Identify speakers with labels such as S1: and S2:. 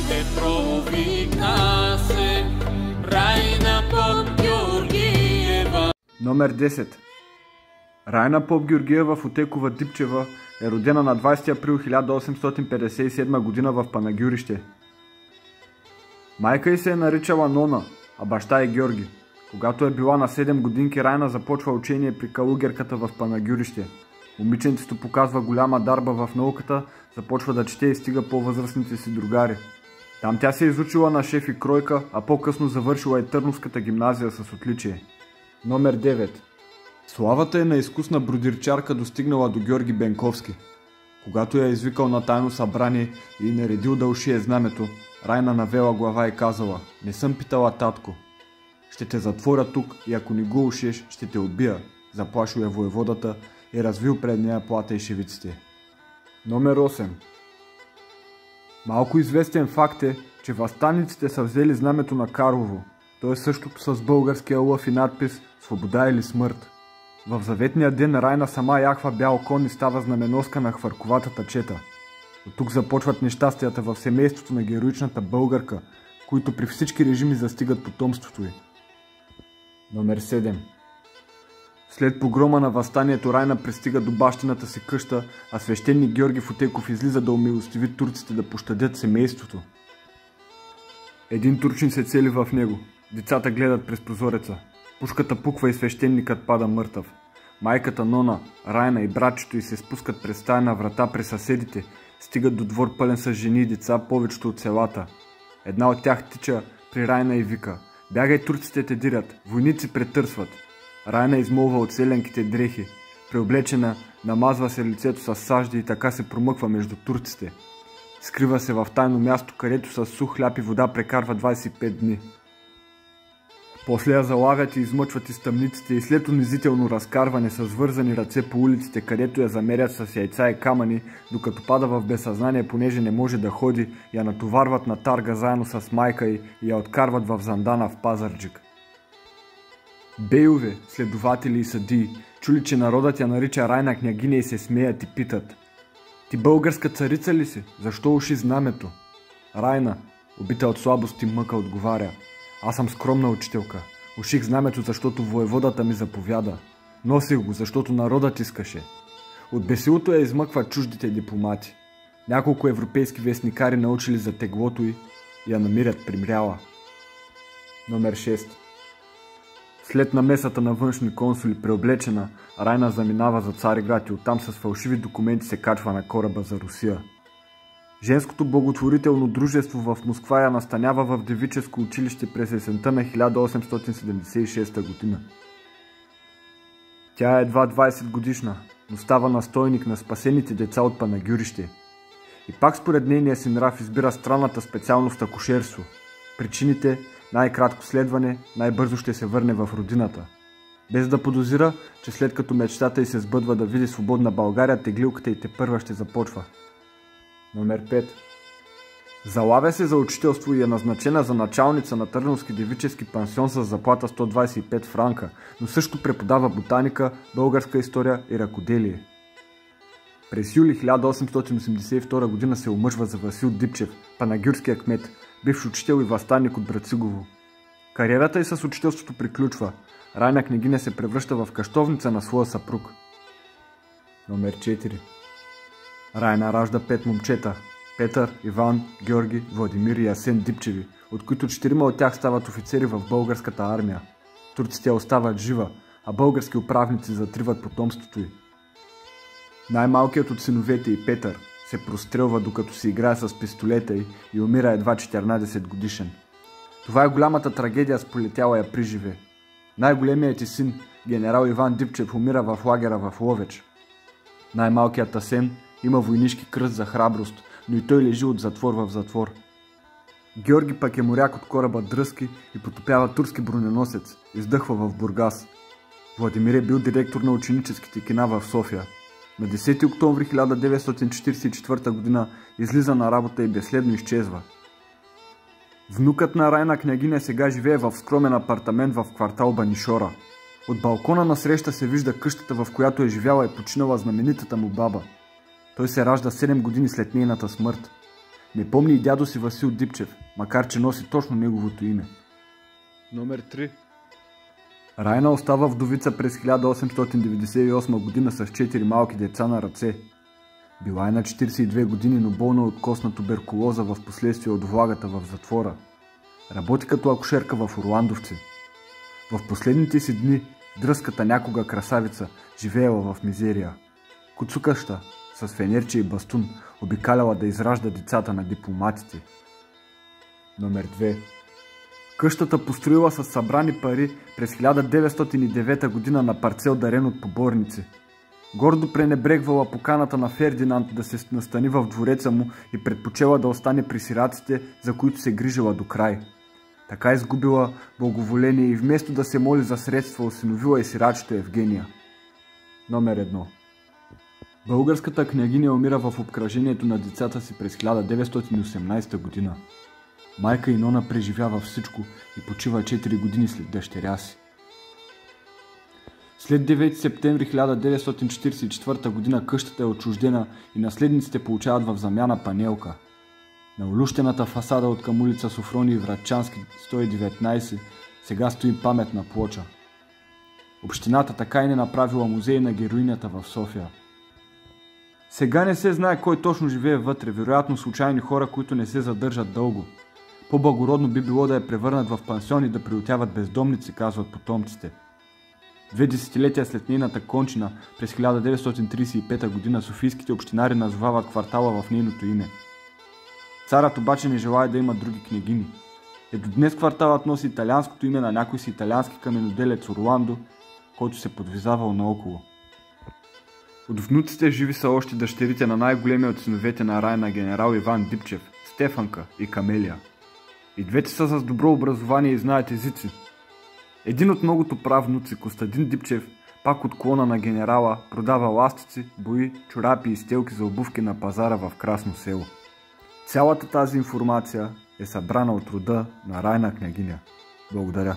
S1: Петрово вика се Райна Попгеоргиева.
S2: Номер 10. Райна Попгеоргиева Фотекова-Дипчева е родена на 20 април 1857 г. в Панагюрище. Майка й се е наричала Нона, а баща е Георги. Когато е била на 7 годинки, Райна започва учение при калугерката в Панагюрище. Момиченцето показва голяма дарба в науката, започва да чете и стига по-възрастните си другари. Там тя се е изучила на шеф и кройка, а по-късно завършила и Търновската гимназия с отличие. Номер 9. Славата е на изкусна бродирчарка достигнала до Георги Бенковски. Когато я е извикал на тайно събрание и наредил да ушие знамето, Райна навела глава и казала: "Не съм питала, татко. Ще те затворя тук и ако не го ушиеш, ще те убия", заплашил я воеводата и развил пред нея плата и шевиците. Номер 8. Малко известен факт е, че въстаниците са взели знамето на Карлово. То е същото с българския лъв и надпис "Свобода или смърт". В заветния ден Райна сама яхва бял кон и става знаменоска на хвърковатата чета. От тук започват нещастията в семейството на героичната българка, които при всички режими застигат потомството й. Номер 7. След погрома на въстанието Райна пристига до бащината си къща, а свещеник Георги Фотеков излиза да умилостиви турците да пощадят семейството. Един турчин се цели в него. Децата гледат през прозореца. Пушката пуква и свещеникът пада мъртъв. Майката Нона, Райна и братчето й се спускат през тайна врата при съседите, стигат до двор пълен с жени и деца, повечето от селата. Една от тях тича при Райна и вика: "Бягай, турците те дирят, войници претърсват." Райна измолва от селенките дрехи. Преоблечена, намазва се лицето с сажди и така се промъква между турците. Скрива се в тайно място, където с сух хляб и вода прекарва 25 дни. После я залавят и измъчват из тъмниците и след унизително разкарване с вързани ръце по улиците, където я замерят с яйца и камъни, докато пада в безсъзнание, понеже не може да ходи, я натоварват на тарга заедно с майка й и я откарват в Зандана в Пазарджик. Бейове, следователи и съдии, чули, че народът я нарича Райна княгиня и се смеят и питат: "Ти българска царица ли си? Защо уши знамето?" Райна, убита от слабост и мъка, отговаря: "Аз съм скромна учителка. Уших знамето, защото воеводата ми заповяда. Носих го, защото народът искаше." От бесилото я измъкват чуждите дипломати. Няколко европейски вестникари научили за теглото й и я намират примряла. Номер 6. След намесата на външни консули преоблечена, Райна заминава за Цариград и оттам с фалшиви документи се качва на кораба за Русия. Женското благотворително дружество в Москва я настанява в девическо училище през есента на 1876 година. Тя е едва 20 годишна, но става настойник на спасените деца от Панагюрище. И пак според нейния си нрав избира странната специалност акушерство. Причините: най-кратко следване, най-бързо ще се върне в родината. Без да подозира, че след като мечтата й се сбъдва да види свободна България, теглилката й тепърва ще започва. Номер 5. Залавя се за учителство и е назначена за началница на Търновски девически пансион с заплата 125 франка, но също преподава ботаника, българска история и ръкоделие. През юли 1882 г. се омъжва за Васил Дипчев, панагюрския кмет, бивш учител и въстаник от Брацигово. Кариерата й с учителството приключва. Райна княгиня се превръща в къщовница на своя съпруг. Номер 4. Райна ражда 5 момчета: Петър, Иван, Георги, Владимир и Асен Дипчеви, от които 4 от тях стават офицери в българската армия. Турците я остават жива, а български управници затриват потомството й. Най-малкият от синовете й, Петър, се прострелва докато си играе с пистолета й и умира едва 14 годишен. Това е голямата трагедия, сполетяла я приживе. Най-големият й син, генерал Иван Дипчев, умира в лагера в Ловеч. Най-малкият Асен има войнишки кръст за храброст, но и той лежи от затвор в затвор. Георги пък е моряк от кораба Дръзки и потопява турски броненосец, издъхва в Бургас. Владимир е бил директор на ученическите кина в София. На 10 октомври 1944 г. излиза на работа и безследно изчезва. Внукът на Райна княгиня сега живее в скромен апартамент в квартал Банишора. От балкона насреща се вижда къщата, в която е живяла и починала знаменитата му баба. Той се ражда 7 години след нейната смърт. Не помни и дядо си Васил Дипчев, макар че носи точно неговото име.
S3: Номер 3.
S2: Райна остава вдовица през 1898 година с 4 малки деца на ръце. Била е на 42 години, но болна от костна туберкулоза, в последствие от влагата в затвора. Работи като акушерка в Орландовци. В последните си дни дръската някога красавица живеела в мизерия. Куцукаща, с фенерче и бастун, обикаляла да изражда децата на дипломатите. Номер 2. Къщата построила с събрани пари през 1909 година на парцел, дарен от поборници. Гордо пренебрегвала поканата на Фердинанд да се настани в двореца му и предпочела да остане при сираците, за които се грижила до край. Така изгубила благоволение и вместо да се моли за средства, осиновила и сирачето Евгения. Номер 1. Българската княгиня умира в обкръжението на децата си през 1918 година. Майка и Нона преживява всичко и почива 4 години след дъщеря си. След 9 септември 1944 година къщата е отчуждена и наследниците получават в замяна панелка. На олющената фасада от към улица Софроний Врачански 119 сега стои паметна плоча. Общината така и не направила музей на героинята в София. Сега не се знае кой точно живее вътре, вероятно случайни хора, които не се задържат дълго. По-благородно би било да я превърнат в пансион и да приютяват бездомници, казват потомците. 2 десетилетия след нейната кончина, през 1935 година, софийските общинари назовават квартала в нейното име. Царът обаче не желая да има други княгини. Ето днес кварталът носи италианското име на някой си италиански каменоделец Орландо, който се подвизавал наоколо. От внуците живи са още дъщерите на най-големия от синовете на Райна, генерал Иван Дипчев, Стефанка и Камелия. И двете са с добро образование и знаят езици. Един от многото правнуци, Костадин Дипчев, пак от клона на генерала, продава ластици, бои, чорапи и стелки за обувки на пазара в Красно село. Цялата тази информация е събрана от рода на Райна княгиня. Благодаря.